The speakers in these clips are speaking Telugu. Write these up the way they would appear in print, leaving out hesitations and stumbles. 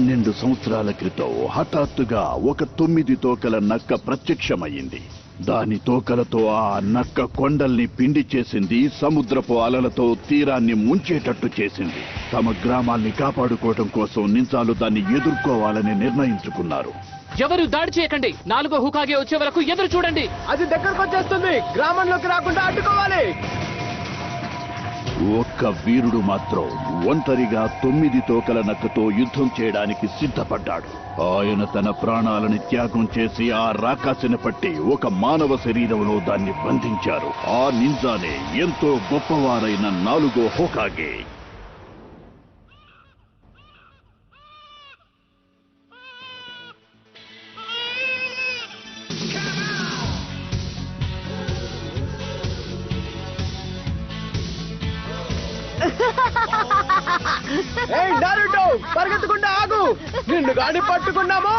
12 సంవత్సరాల క్రితం హఠాత్తుగా ఒక 9 తోకల నక్క ప్రత్యక్షమయ్యింది. దాని తోకలతో ఆ నక్క కొండల్ని పిండి చేసింది, సముద్రపు అలలతో తీరాన్ని ముంచేటట్టు చేసింది. తమ గ్రామాల్ని కాపాడుకోవడం కోసం నింజాలు దాన్ని ఎదుర్కోవాలని నిర్ణయించుకున్నారు. ఎవరు దాడి చేయకండి. 4వ హుకాగే వచ్చే వరకు ఎదురు చూడండి. అది దగ్గరకు వచ్చేస్తుంది. గ్రామంలోకి రాకుండా అడ్డుకోవాలి. ఒక్క వీరుడు మాత్రం ఒంటరిగా 9 తోకల నక్కతో యుద్ధం చేయడానికి సిద్ధపడ్డాడు. ఆయన తన ప్రాణాలను త్యాగం చేసి ఆ రాకాసిని పట్టి ఒక మానవ శరీరంలో దాన్ని బంధించారు. ఆ నింజానే ఎంతో గొప్పవారైన 4వ హోకాగే. నారుటో, పరిగెత్తకుండా ఆగు. నిన్ను గాడి పట్టుకున్నాము.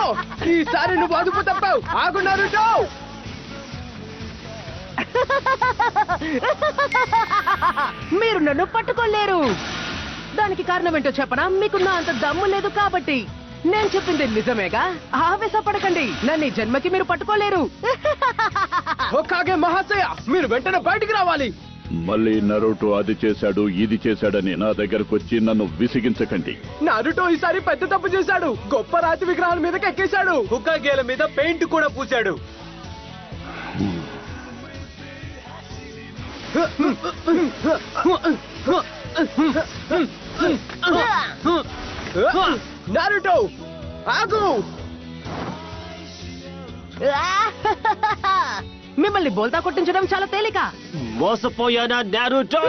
ఈసారి నువ్వు అదుపు తప్పావు. ఆగు నారుటో. మీరు నన్ను పట్టుకోలేరు. దానికి కారణం ఏంటో చెప్పనా? మీకు నా అంత దమ్ము లేదు కాబట్టి. నేను చెప్పింది నిజమేగా. ఆవేశపడకండి. నన్ను ఈ జన్మకి మీరు పట్టుకోలేరు. హోకాగే మహాశయ, మీరు వెంటనే బయటికి రావాలి. మళ్ళీ నరుటో అది చేశాడు, ఇది చేశాడని నా దగ్గరకు వచ్చి నన్ను విసిగించకండి. నారుటో ఈసారి పెద్ద తప్పు చేశాడు. గొప్ప రాతి విగ్రహాల మీదకి ఎక్కేశాడు. హుకాగేల మీద పెయింట్ కూడా పూశాడు. నారుటో, ఆగు. మిమ్మల్ని బోల్తా కొట్టించడం చాలా తేలిక. మోసపోయానా నారుటో?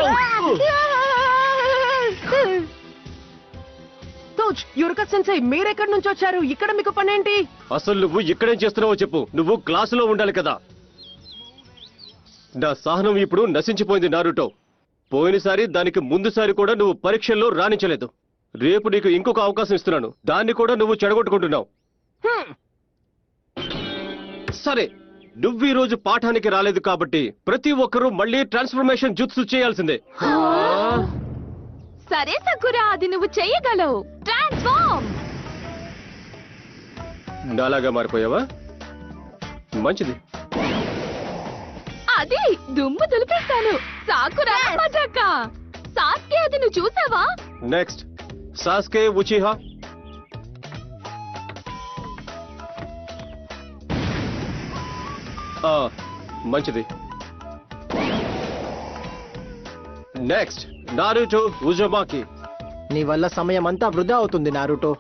తోజ్, యురక సెన్సై, మీరెక్కడి నుంచి వచ్చారు? ఇక్కడ మీకు పనేంటి? అసలు నువ్వు ఇక్కడేం చేస్తున్నావో చెప్పు. నువ్వు క్లాసులో ఉండాలి కదా. నా సహనం ఇప్పుడు నశించిపోయింది నారుటో. పోయినసారి దానికి ముందుసారి కూడా నువ్వు పరీక్షల్లో రాణించలేదు. రేపు నీకు ఇంకొక అవకాశం ఇస్తున్నాను. దాన్ని కూడా నువ్వు చెడగొట్టుకుంటున్నావు. సరే, నువ్వు ఈ రోజు పాఠానికి రాలేదు కాబట్టి ప్రతి ఒక్కరూ మళ్ళీ ట్రాన్స్ఫర్మేషన్ జుత్సు చేయాల్సిందే. సరే సకురా, అది నువ్వు చెయ్యగలవు. ట్రాన్స్ఫార్మ్. నాలాగా మారిపోయావా? మంచిది. అది దుమ్ము దులిపేస్తాను. సాకురా మజాక. సాస్కే, అది నువ్వు చూసావా? Next Sasuke Uchiha. మంచిది. Next Naruto Uzumaki. నీ వల్ల సమయం అంతా వృధా అవుతుంది నారుటో.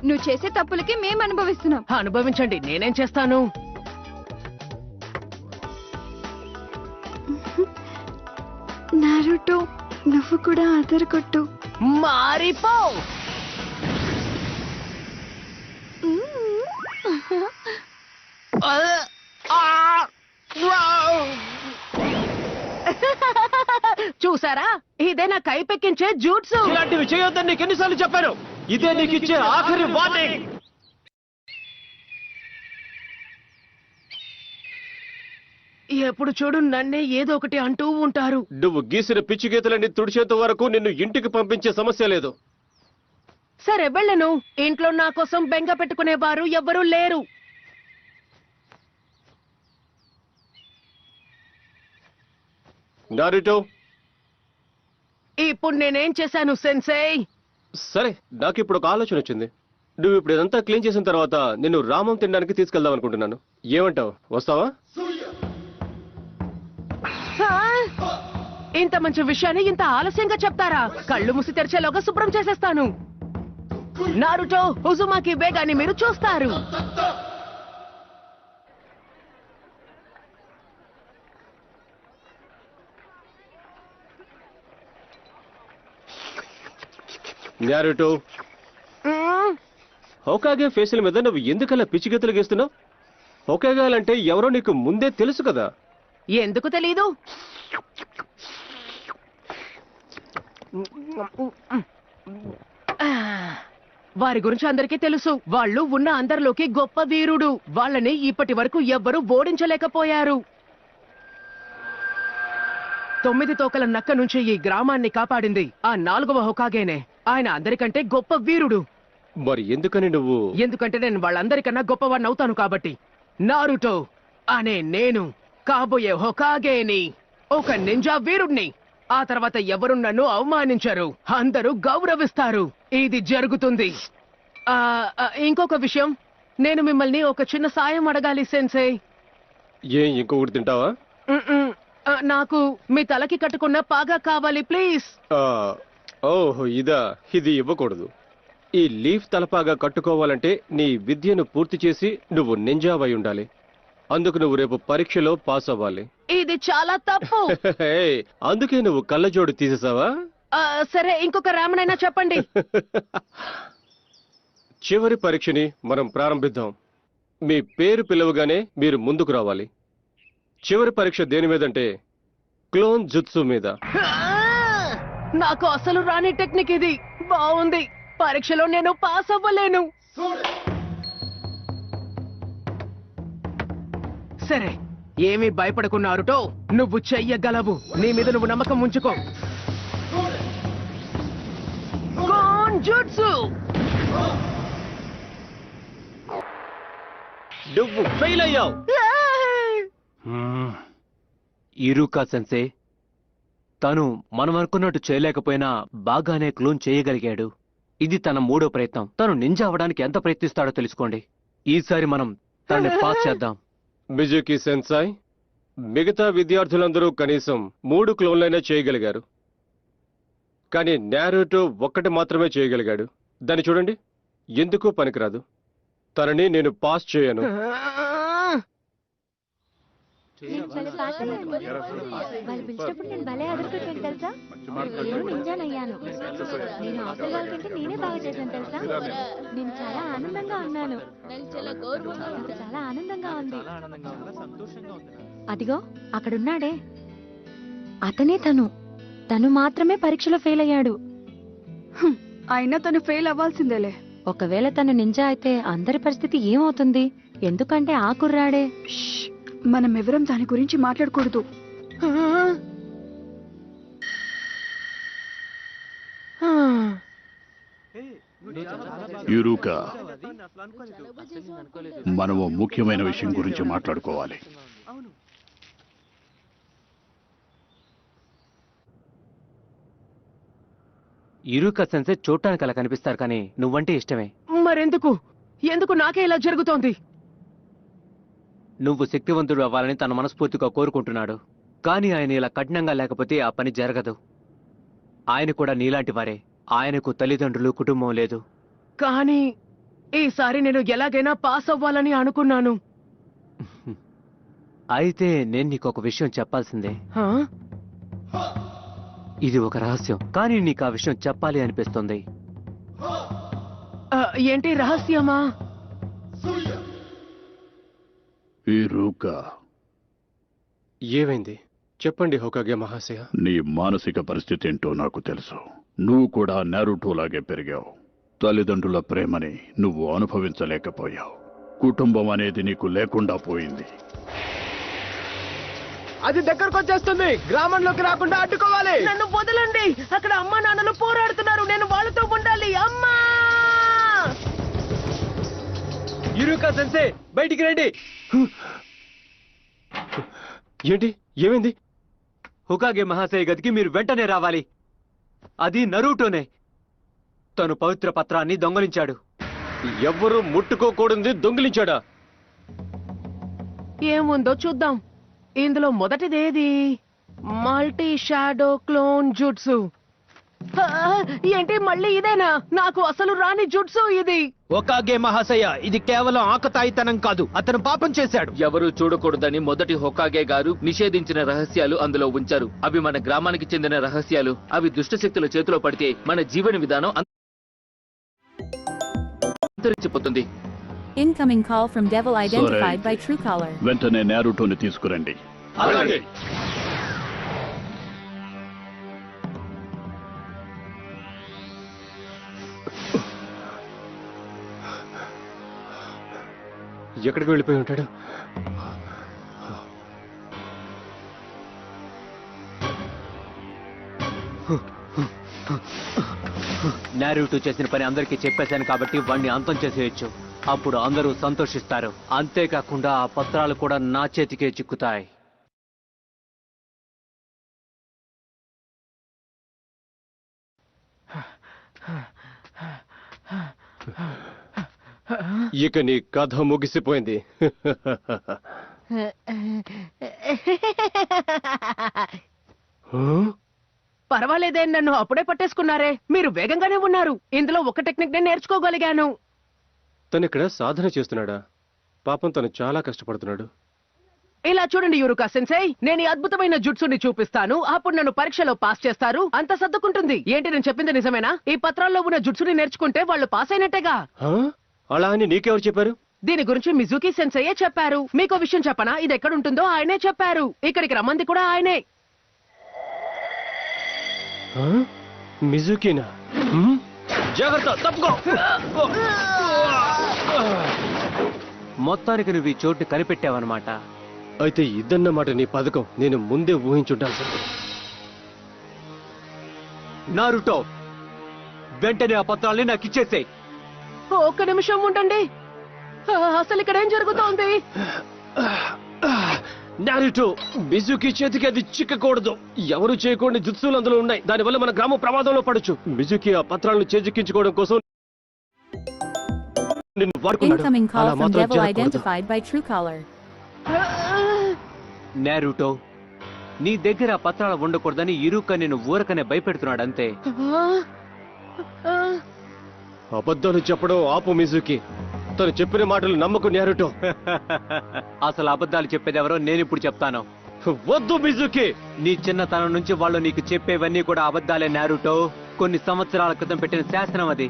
నువ్వు చేసే తప్పులకి మేము అనుభవిస్తున్నాం. అనుభవించండి, నేనేం చేస్తాను? నారుటో, నువ్వు కూడా అదరగొట్టు. మారిపో. చూసారా? ఇదే నా కైపెక్కించే జూట్సు. ఇలాంటివి చేయొద్దని నీకు ఎన్నిసార్లు చెప్పాను? ఇదే నీకు ఇచ్చే ఆఖరి వార్నింగ్. ఎప్పుడు చూడు నన్నే ఏదో ఒకటి అంటూ ఉంటారు. నువ్వు గీసిన పిచ్చి గీతలన్నీ తుడిచేంత వరకు నిన్ను ఇంటికి పంపించే సమస్య లేదు. సరే, వెళ్ళను. ఇంట్లో నా కోసం బెంగ పెట్టుకునేవారు ఎవ్వరూ లేరు. నారుటో, ఇప్పుడు నేనేం చేశాను సెన్సై? సరే, నాకు ఇప్పుడు ఒక ఆలోచన వచ్చింది. నువ్వు ఇప్పుడు ఇదంతా క్లీన్ చేసిన తర్వాత నిన్ను రామం తినడానికి తీసుకెళ్దాం అనుకుంటున్నాను. ఏమంటావు? వస్తావా? ఇంత మంచి విషయాన్ని ఇంత ఆలస్యంగా చెప్తారా? కళ్ళు మూసి తెరిచేలోగా శుభ్రం చేసేస్తాను. నారుటో, ఉజుమాకి వేగాన్ని మీరు చూస్తారు. నారుటో, హోకాగే ఫేసుల మీద నువ్వు ఎందుకలా పిచ్చిగీతలు గీస్తున్నావు? హోకాగాలంటే ఎవరో నీకు ముందే తెలుసు కదా. ఎందుకు తెలీదు? వారి గురించి అందరికీ తెలుసు. వాళ్ళు ఉన్న అందరిలోకి గొప్ప వీరుడు. వాళ్ళని ఇప్పటి వరకు ఎవ్వరూ ఓడించలేకపోయారు. 9 తోకల నక్క నుంచి ఈ గ్రామాన్ని కాపాడింది ఆ 4వ హోకాగేనే. ఆయన అందరికంటే గొప్ప వీరుడు. మరి ఎందుకని నువ్వు ఎందుకంటే నేను వాళ్ళందరికన్నా గొప్పవాడిని అవుతాను కాబట్టి. నారుటో అనే నేను కాబోయే హొకాగేని, ఒక నింజా వీరుణ్ణి. ఆ తర్వాత ఎవరు నన్ను అవమానించరు, అందరూ గౌరవిస్తారు. ఇది జరుగుతుంది. ఇంకొక విషయం, నేను మిమ్మల్ని ఒక చిన్న సాయం అడగాలి సెన్సే. ఇంకొకటి తింటావా? నాకు మీ తలకి కట్టుకున్న పాగా కావాలి ప్లీజ్. ఓహో ఇదా, ఇది ఇవ్వకూడదు. ఈ లీఫ్ తలపాగా కట్టుకోవాలంటే నీ విద్యను పూర్తి చేసి నువ్వు నింజావై ఉండాలి. అందుకు నువ్వు రేపు పరీక్షలో పాస్ అవ్వాలి. ఇది చాలా తప్పు. అందుకే నువ్వు కళ్ళజోడు తీసేసావా? సరే, ఇంకొక రామనైనా చెప్పండి. చివరి పరీక్షని మనం ప్రారంభిద్దాం. మీ పేరు పిలవగానే మీరు ముందుకు రావాలి. చివరి పరీక్ష దేని మీదంటే క్లోన్ జుత్సు మీద. నాకు అసలు రాని టెక్నిక్ ఇది. బాగుంది, పరీక్షలో నేను పాస్ అవ్వలేను. సరే, ఏమీ భయపడకున్నారుటో, నువ్వు చెయ్యగలవు. నీ మీద నువ్వు నమ్మకం ఉంచుకో. Clone jutsu. నువ్వు ఫెయిల్ అయ్యావు. ఇరుకా సెన్సే, తను మనం అనుకున్నట్టు చేయలేకపోయినా బాగానే క్లోన్ చేయగలిగాడు. ఇది తన 3వ ప్రయత్నం. తను నింజా అవ్వడానికి ఎంత ప్రయత్నిస్తాడో తెలుసుకోండి. ఈసారి మనం తనని పాస్ చేద్దాం. మిజుకి సెన్సాయ్, మిగతా విద్యార్థులందరూ కనీసం 3 క్లోన్లైనా చేయగలిగారు. కానీ నారుటో ఒక్కటి మాత్రమే చేయగలిగాడు. దాన్ని చూడండి, ఎందుకు పనికిరాదు. తనని నేను పాస్ చేయను. వాళ్ళు పిలిచినప్పుడు నేను భలే అదరుకుంటాను తెలుసా. నేను నింజానయ్యాను. నేను అవతల వాళ్ళకంటే నేనే బాగా చేశాను తెలుసా. నేను చాలా ఆనందంగా ఉన్నాను. నాకు చాలా ఆనందంగా ఉంది. అదిగో అక్కడున్నాడే, అతనే తను మాత్రమే పరీక్షలో ఫెయిల్ అయ్యాడు. అయినా తను ఫెయిల్ అవ్వాల్సిందేలే. ఒకవేళ తను నింజా అయితే అందరి పరిస్థితి ఏమవుతుంది? ఎందుకంటే ఆ కుర్రాడే. మనం ఎవరం దాని గురించి మాట్లాడకూడదు. యురుకా, మనము ముఖ్యమైన విషయం గురించి మాట్లాడుకోవాలి. ఇరుకా సెన్సే చూడటానికి అలా కనిపిస్తారు, కానీ నువ్వంటే ఇష్టమే. ఎందుకు నాకే ఇలా జరుగుతోంది? నువ్వు శక్తివంతుడు అవ్వాలని తన మనస్ఫూర్తిగా కోరుకుంటున్నాడు. కానీ ఆయన ఇలా కఠినంగా లేకపోతే ఆ పని జరగదు. ఆయన కూడా నీలాంటి వారే. ఆయనకు తల్లిదండ్రులు, కుటుంబం లేదు. కానీ ఈసారి నేను ఎలాగైనా పాస్ అవ్వాలని అనుకున్నాను. అయితే నేను నీకు ఒక విషయం చెప్పాల్సిందే. హా? ఇది ఒక రహస్యం, కానీ నీకు ఆ విషయం చెప్పాలి అనిపిస్తుంది. ఏంటి రహస్యమా? యురుకా, ఏమైంది చెప్పండి హోకాగే మహాశయ. నీ మానసిక పరిస్థితి ఏంటో నాకు తెలుసు. నువ్వు కూడా నారుటోలాగే పెరిగావు. తల్లిదండ్రుల ప్రేమని నువ్వు అనుభవించలేకపోయావు. కుటుంబం అనేది నీకు లేకుండా పోయింది. అది దగ్గరకు వచ్చేస్తుంది. గ్రామంలోకి రాకుండా అడ్డుకోవాలి. నన్ను వదలండి. అక్కడ అమ్మా నాన్నలు పోరాడుతున్నారు. నేను వాళ్ళతో ఉండాలి. అమ్మా! ఇరుకా సెన్సే, బయటికి రండి. ఏంటి, ఏమైంది? హోకాగే మహాశయ గదికి మీరు వెంటనే రావాలి. అది నరుటోనే. తను పవిత్ర పత్రాన్ని దొంగలించాడు. ఎవ్వరూ ముట్టుకోకూడదు దొంగిలించాడా? ఏముందో చూద్దాం. ఇందులో మొదటిదేది? Multi shadow clone jutsu. ఏంటి మళ్ళీ ఇదేనా? నాకు అసలు రాని జుట్సు ఇది. హోకాగే మహాశయ, ఇది కేవలం ఆకతాయితనం కాదు, అతను పాపం చేశాడు. ఎవరూ చూడకూడదని మొదటి హోకాగే గారు నిషేధించిన రహస్యాలు అందులో ఉంచారు. అవి మన గ్రామానికి చెందిన రహస్యాలు. అవి దుష్టశక్తుల చేతిలో పడితే మన జీవన విధానం అంతరించిపోతుంది. Incoming call from devil identified by Truecaller. వెంటనే నారుటోని తీసుకురండి. అలాగే. ఎక్కడికి వెళ్ళిపోయి ఉంటాడు? నారుటో చేసిన పని అందరికీ చెప్పేశాను కాబట్టి వాణ్ణి అంతం చేసేయచ్చు. అప్పుడు అందరూ సంతోషిస్తారు. అంతేకాకుండా ఆ పత్రాలు కూడా నా చేతికే చిక్కుతాయి. ఇక నీ కథ ముగిసిపోయింది. పర్వాలేదే, నన్ను అప్పుడే పట్టేసుకున్నారే. మీరు వేగంగానే ఉన్నారు. ఇందులో ఒక టెక్నిక్ నేను నేర్చుకోగలిగాను. తను ఇక్కడ సాధన చేస్తున్నాడా? పాపం తను చాలా కష్టపడుతున్నాడు. ఇలా చూడండి యూరుకా సెన్సై, నేను ఈ అద్భుతమైన జుట్సుని చూపిస్తాను. అప్పుడు నన్ను పరీక్షలో పాస్ చేస్తారు. అంత సర్దుకుంటుంది. ఏంటి నేను చెప్పింది నిజమేనా? ఈ పత్రాల్లో ఉన్న జుట్సుని నేర్చుకుంటే వాళ్ళు పాస్ అయినట్టేగా. అలా అని నీకెవరు చెప్పారు? దీని గురించి మిజుకి సెన్సయ్యే చెప్పారు. మీకో విషయం చెప్పనా? ఇది ఎక్కడుంటుందో ఆయనే చెప్పారు. ఇక్కడికి రమ్మంది కూడా ఆయనే. మిజుకినా? జాగ్రత్త, తప్పుకో. మొత్తానికి నువ్వు ఈ చోటు కనిపెట్టావన్నమాట. అయితే ఇదన్నమాట నీ పథకం. నేను ముందే ఊహించుంటాల్సింది. నారుటో, వెంటనే ఆ పత్రాల్ని నాకు ఇచ్చేసేయ్. ఒక్క నిమిషం ఉండండి. అసలు ఇక్కడ ఏం జరుగుతోంది? నారుటో, మిజుకి చేతికి అది చిక్కకూడదు. ఎవరు చేయకూడని జుత్సులు అందులో ఉన్నాయి. దానివల్ల మన గ్రామం ప్రమాదంలో పడచ్చు. మిజుకి ఆ పత్రాలను చేజిక్కించుకోవడం కోసం నిన్ను వాడుకున్నాడు. Incoming అలా call from మాత్రం Devil జరగకూడదు. identified by Truecaller. నారుటో, నీ దగ్గర ఆ పత్రాలు ఉండకూడదని ఇరుక నిన్ను ఊరకనే భయపెడుతున్నాడంతే. అబద్ధాలు చెప్పడం ఆపు మిజుకి. తను చెప్పిన మాటలు నమ్మకు నారుటో. అసలు అబద్ధాలు చెప్పేదెవరో నేనిప్పుడు చెప్తాను. వద్దు మిజుకి. నీ చిన్నతనం నుంచి వాళ్ళు నీకు చెప్పేవన్నీ కూడా అబద్ధాలే నారుటో. కొన్ని సంవత్సరాల క్రితం పెట్టిన శాసనం అది.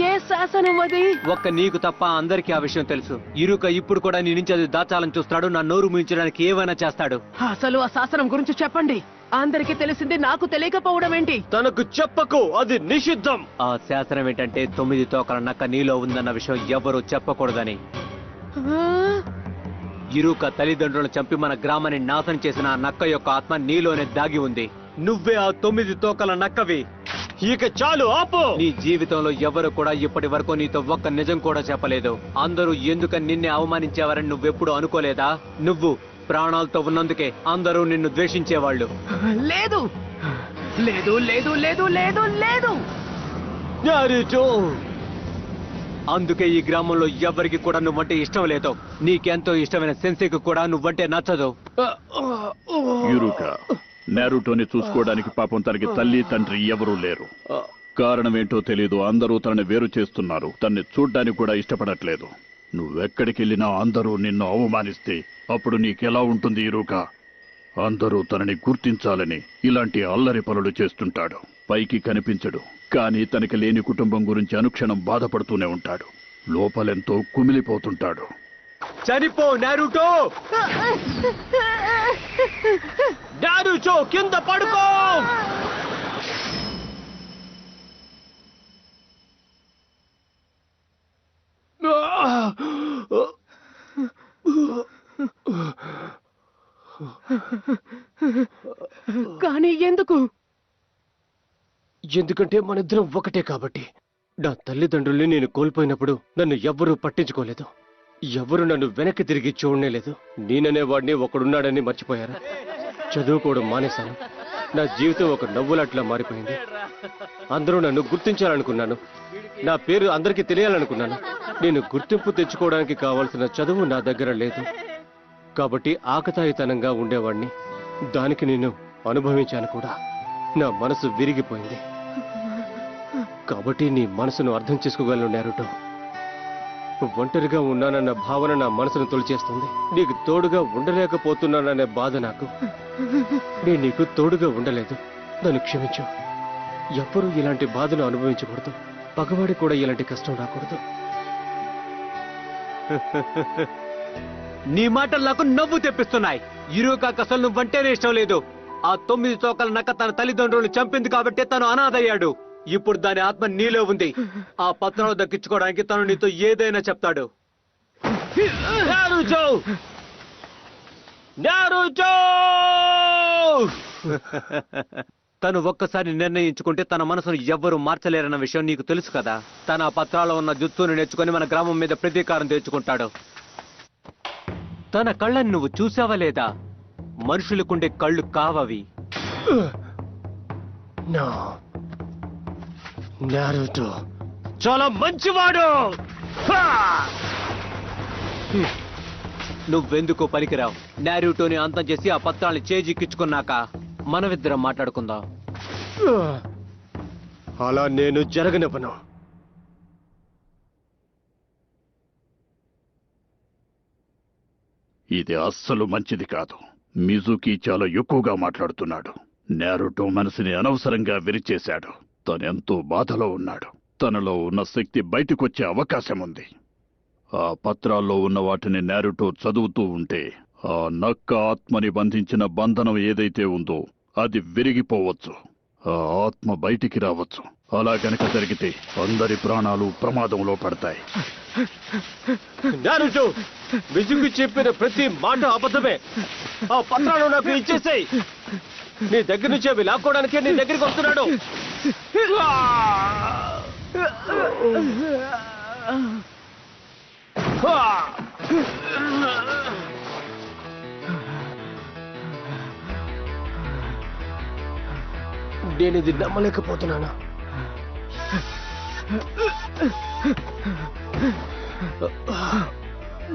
ఏ శాసనం అది? ఒక్క నీకు తప్ప అందరికీ ఆ విషయం తెలుసు. ఇరుక ఇప్పుడు కూడా నీ నుంచి అది దాచాలని చూస్తాడు. నా నోరు ముయించడానికి ఏమైనా చేస్తాడు. అసలు ఆ శాసనం గురించి చెప్పండి. అందరికీ తెలిసింది, నాకు తెలియకపోవడం ఏంటి? తనకు చెప్పకు, అది నిషిద్ధం. ఆ శాసనం ఏంటంటే 9 తోకల నక్క నీలో ఉందన్న విషయం ఎవరూ చెప్పకూడదని. ఇరుక తల్లిదండ్రులను చంపి మన గ్రామాన్ని నాశనం చేసిన ఆ నక్క యొక్క ఆత్మ నీలోనే దాగి ఉంది. నువ్వే ఆ 9 తోకల నక్కవి. ఇక చాలు, ఆపు. నీ జీవితంలో ఎవరు కూడా ఇప్పటి వరకు నీతో ఒక్క నిజం కూడా చెప్పలేదు. అందరూ ఎందుకని నిన్నే అవమానించేవారని నువ్వెప్పుడు అనుకోలేదా? నువ్వు ప్రాణాలతో ఉన్నందుకే అందరూ నిన్ను ద్వేషించేవాళ్ళు. లేదు లేదు లేదు లేదు లేదు లేదు. నారుటో, అందుకే ఈ గ్రామంలో ఎవరికి కూడా నువ్వంటే ఇష్టం లేదు. నీకెంతో ఇష్టమైన సెన్సేకు కూడా నువ్వంటే నచ్చదు. యురుకా, నారుటోని చూసుకోవడానికి పాపం తనకి తల్లి తండ్రి ఎవరూ లేరు. కారణమేంటో తెలీదు. అందరూ తనని వేరు చేస్తున్నారు. తన్ని చూడ్డానికి కూడా ఇష్టపడట్లేదు. నువ్వెక్కడికి వెళ్ళినా అందరూ నిన్ను అవమానిస్తే అప్పుడు నీకెలా ఉంటుంది యురుకా? అందరూ తనని గుర్తించాలని ఇలాంటి అల్లరి పనులు చేస్తుంటాడు. పైకి కనిపించడు, కానీ తనకి లేని కుటుంబం గురించి అనుక్షణం బాధపడుతూనే ఉంటాడు. లోపలెంతో కుమిలిపోతుంటాడు. చనిపో నారుటో. నారుటో, కింద పడుకో. కానీ ఎందుకు? ఎందుకంటే మనిద్దరం ఒకటే కాబట్టి. నా తల్లిదండ్రుల్ని నేను కోల్పోయినప్పుడు నన్ను ఎవ్వరూ పట్టించుకోలేదు. ఎవరు నన్ను వెనక్కి తిరిగి చూడలేదు. నేననే వాడిని ఒకడున్నాడని మర్చిపోయారా? చదువుకోవడం మానేశాను. నా జీవితం ఒక నవ్వులాట్లా మారిపోయింది. అందరూ నన్ను గుర్తించాలనుకున్నాను. నా పేరు అందరికీ తెలియాలనుకున్నాను. నేను గుర్తింపు తెచ్చుకోవడానికి కావాల్సిన చదువు నా దగ్గర లేదు. కాబట్టి ఆకతాయితనంగా ఉండేవాడిని. దానికి నేను అనుభవించాను కూడా. నా మనసు విరిగిపోయింది. కాబట్టి నీ మనసును అర్థం చేసుకోగలను నారుటో. ఒంటరిగా ఉన్నానన్న భావన నా మనసును తొలిచేస్తుంది. నీకు తోడుగా ఉండలేకపోతున్నాననే బాధ నాకు. నేను నీకు తోడుగా ఉండలేదు. నన్ను క్షమించు. ఎవ్వరూ ఇలాంటి బాధను అనుభవించకూడదు. పగవాడి కూడా ఇలాంటి కష్టం రాకూడదు. నీ మాటలు నాకు నవ్వు తెప్పిస్తున్నాయి. ఇరుకాకు అసలు నువ్వంటేనే ఇష్టం లేదు. ఆ 9 తోకల నక్క తన తల్లిదండ్రులను చంపింది కాబట్టి తను అనాథయ్యాడు. ఇప్పుడు దాని ఆత్మ నీలో ఉంది. ఆ పత్రాలు దక్కించుకోవడానికి తను నీతో ఏదైనా చెప్తాడు. నారుటో! నారుటో! తను ఒక్కసారి నిర్ణయించుకుంటే తన మనసును ఎవ్వరూ మార్చలేరన్న విషయం నీకు తెలుసు కదా. తన పత్రాల్లో ఉన్న జుత్తును నేర్చుకుని మన గ్రామం మీద ప్రతీకారం తెచ్చుకుంటాడు. తన కళ్ళని నువ్వు చూసావా లేదా? మనుషులకుండే కళ్ళు కావవి. నారుటో చాలా మంచివాడు. నువ్వెందుకు పనికిరావు? నారుటోని అంతం చేసి ఆ పత్రాల్ని చేజిక్కించుకున్నాక మనమిద్దరం మాట్లాడుకుందాం. అలా నేను జరగనివ్వను. ఇది అస్సలు మంచిది కాదు. మిజుకి చాలా ఎక్కువగా మాట్లాడుతున్నాడు. నారుటో మనసుని అనవసరంగా విరిచేశాడు. తనెంతో బాధలో ఉన్నాడు. తనలో ఉన్న శక్తి బయటకొచ్చే అవకాశం ఉంది. ఆ పత్రాల్లో ఉన్న వాటిని నారుటో చదువుతూ ఉంటే ఆ నక్క ఆత్మని బంధించిన బంధనం ఏదైతే ఉందో అది విరిగిపోవచ్చు. ఆ ఆత్మ బయటికి రావచ్చు. అలా గనక జరిగితే అందరి ప్రాణాలు ప్రమాదంలో పడతాయి. నారుటో, మిజుకి చెప్పిన ప్రతి మాట అబద్ధమే. ఆ పత్రాలు నాకు ఇచ్చేసేయ్. నీ దగ్గర నుంచి అవి లాక్కోవడానికే నీ దగ్గరికి వస్తున్నాడు. నేను ఇది నమ్మలేకపోతున్నాను.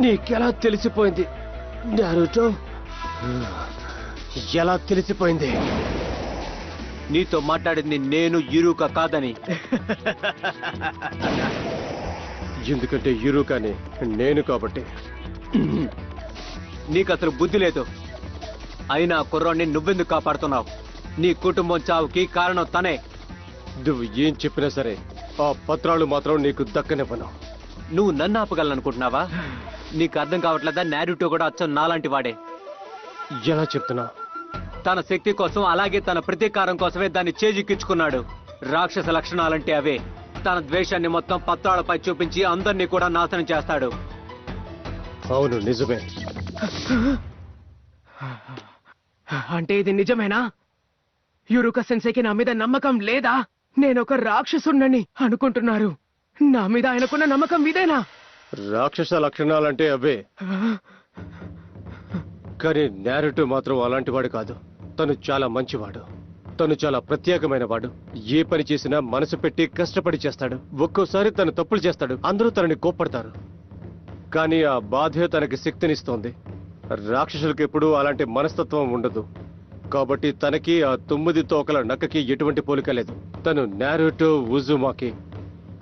నీకెలా తెలిసిపోయింది నారుటో? ఎలా తెలిసిపోయింది? నీతో మాట్లాడింది నేను ఇరుక కాదని. ఎందుకంటే ఇరుకని నేను కాబట్టి. నీకు అసలు బుద్ధి లేదు. అయినా కుర్రాన్ని నువ్వెందుకు కాపాడుతున్నావు? నీ కుటుంబం చావుకి కారణం తనే. నువ్వు ఏం చెప్పినా సరే ఆ పత్రాలు మాత్రం నీకు దక్కనివ్వను. నువ్వు నన్ను ఆపగలనుకుంటున్నావా? నీకు అర్థం కావట్లేదా? నారుటో కూడా అచ్చం నాలాంటి వాడే. ఎలా చెప్తున్నా? తన శక్తి కోసం అలాగే తన ప్రతీకారం కోసమే దాన్ని చేజిక్కించుకున్నాడు. రాక్షస లక్షణాలంటే అవే. తన ద్వేషాన్ని మొత్తం పత్రాలపై చూపించి అందరినీ కూడా నాశనం చేస్తాడు. అవును, నిజమే. అంటే ఇది నిజమేనా? యురుక సెన్సేకి నా మీద నమ్మకం లేదా? నేనొక రాక్షసుణ్ణని అనుకుంటున్నారు. నా మీద ఆయనకున్న నమ్మకం ఇదేనా? రాక్షస లక్షణాలంటే అవే. కానీ నారుటో మాత్రం అలాంటి వాడు కాదు. తను చాలా మంచివాడు. తను చాలా ప్రత్యేకమైన వాడు. ఏ పని చేసినా మనసు పెట్టి కష్టపడి చేస్తాడు. ఒక్కోసారి తను తప్పులు చేస్తాడు. అందరూ తనని కోప్పడతారు. కానీ ఆ బాధే తనకి శక్తినిస్తోంది. రాక్షసులకు ఎప్పుడూ అలాంటి మనస్తత్వం ఉండదు. కాబట్టి తనకి ఆ 9 తోకల నక్కకి ఎటువంటి పోలిక లేదు. తను నారుటో ఉజుమాకి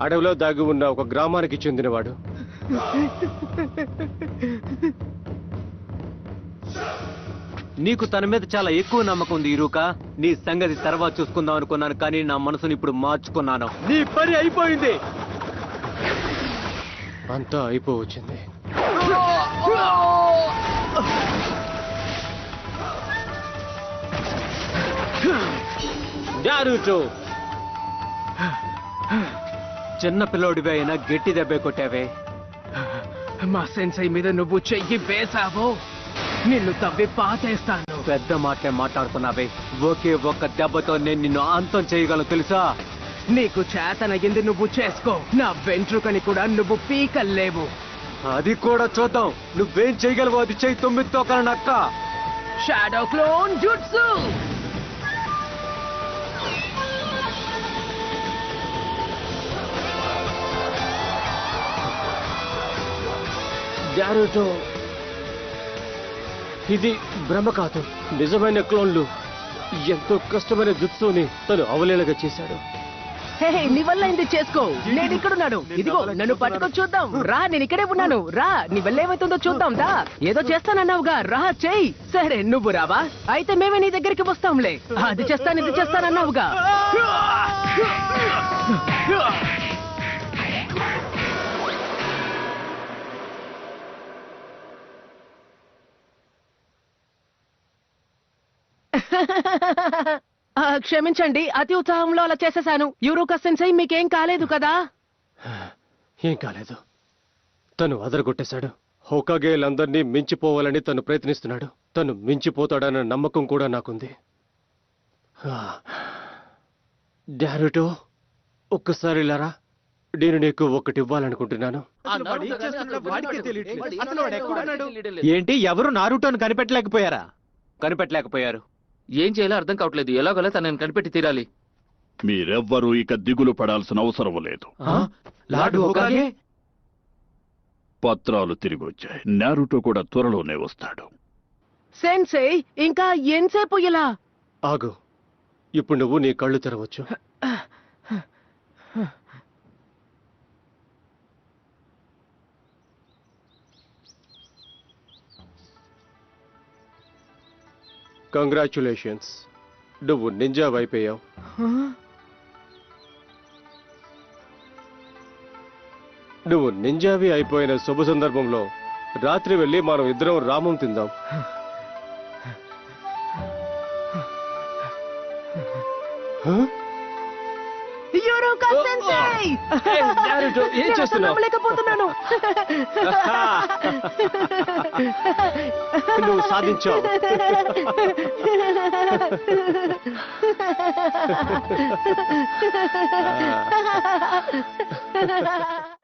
అడవిలో దాగి ఉన్న ఒక గ్రామానికి చెందినవాడు. నీకు తన మీద చాలా ఎక్కువ నమ్మకం ఉంది ఇరుక. నీ సంగతి తర్వాత చూసుకుందాం అనుకున్నాను, కానీ నా మనసుని ఇప్పుడు మార్చుకున్నాను. నీ పని అయిపోయింది. అంతా అయిపోవచ్చింది. నారుటో, చిన్న పిల్లోడివే అయినా గట్టి దెబ్బే కొట్టావే. మా సెన్సై మీద నువ్వు చెయ్యి వేసావో నిన్ను తవ్వి పాతేస్తాను. పెద్ద మాటలే మాట్లాడుతున్నావే. ఒకే ఒక్క దెబ్బతో నేను నిన్ను అంతం చేయగలను తెలుసా? నీకు చేతనయ్యింది నువ్వు చేసుకో. నా వెంట్రుకని కూడా నువ్వు పీకల్లేవు. అది కూడా చూద్దాం. నువ్వేం చేయగలవో అది చెయ్యి 9 తోకల నక్క. Shadow clone jutsu. నారుటో, ఇది భ్రమ కాదు. నిజమైన క్లోన్లు. ఎంతో కష్టమైన జుత్సుని తను అవలేలగా చేశాడు. హే, నీ వల్ల ఇది చేసుకో. నేను ఇక్కడున్నాను. ఇదిగో నన్ను పట్టుకొని చూద్దాం. రా, నేను ఇక్కడే ఉన్నాను. రా, నీ వల్ల ఏమైతుందో చూద్దాం. దా, ఏదో చేస్తానన్నావుగా, రా చెయ్యి. సరే, నువ్వు రావా? అయితే మేమే నీ దగ్గరికి వస్తాంలే. అది చేస్తాను ఇది చేస్తానన్నావుగా. క్షమించండి, అతి ఉత్సాహంలో అలా చేసేశాను. యూరోకా సెన్సై మీకేం కాలేదు కదా? ఏం కాలేదు. తను అదరగొట్టేశాడు. హోకాగేలందరినీ మించిపోవాలని తను ప్రయత్నిస్తున్నాడు. తను మించిపోతాడన్న నమ్మకం కూడా నాకుంది. నారుటో ఒక్కసారి ఇలారా. నేను నీకు ఒకటి ఇవ్వాలనుకుంటున్నాను. ఏంటి ఎవరు నారుటోను కనిపెట్టలేకపోయారా? కనిపెట్టలేకపోయారు. ఏం చేయాలో అర్థం కావట్లేదు. ఎలాగోలా తనని కనిపెట్టి తీరాలి. మీరెవ్వరూ ఇక దిగులు పడాల్సిన అవసరం లేదు. లార్డ్ హోకాగే పత్రాలు తిరిగి వచ్చాయి. నారుటో కూడా త్వరలోనే వస్తాడు. సెన్సే ఇంకా ఎంతసేపు ఇలా? ఆగు, ఇప్పుడు నువ్వు నీ కళ్ళు తెరవచ్చు. కంగ్రాచులేషన్స్, నువ్వు నింజా అయిపోయావు. నువ్వు నింజావి అయిపోయిన శుభ సందర్భంలో రాత్రి వెళ్ళి మనం ఇద్దరం రామం తిందాం. యూరుకా సెన్సే! నారుటో, ఏం చేస్తున్నావు? నమ్మలేకపోతున్నాను. నువ్వు సాధించావు. Ha